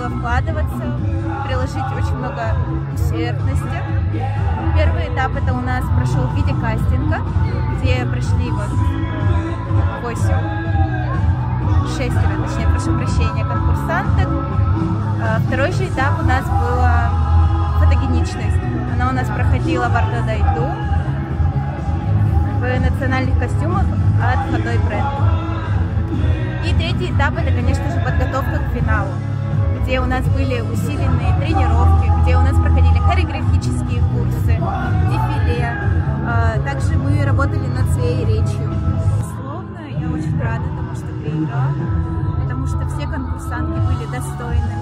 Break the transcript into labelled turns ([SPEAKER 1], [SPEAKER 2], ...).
[SPEAKER 1] было вкладываться, приложить очень много усердности. Первый этап это у нас прошел в виде кастинга, где прошли вот 6, точнее, прошу прощения, конкурсанток. Второй же этап у нас была фотогеничность. Она у нас проходила в Артодайду в национальных костюмах от Хатой бренд. И третий этап это, конечно же, подготовка к финалу, где у нас были усиленные тренировки, где у нас проходили хореографические курсы, дефиле. Также мы работали над своей речью. Безусловно, я очень рада тому, что выиграла, потому что все конкурсантки были достойны.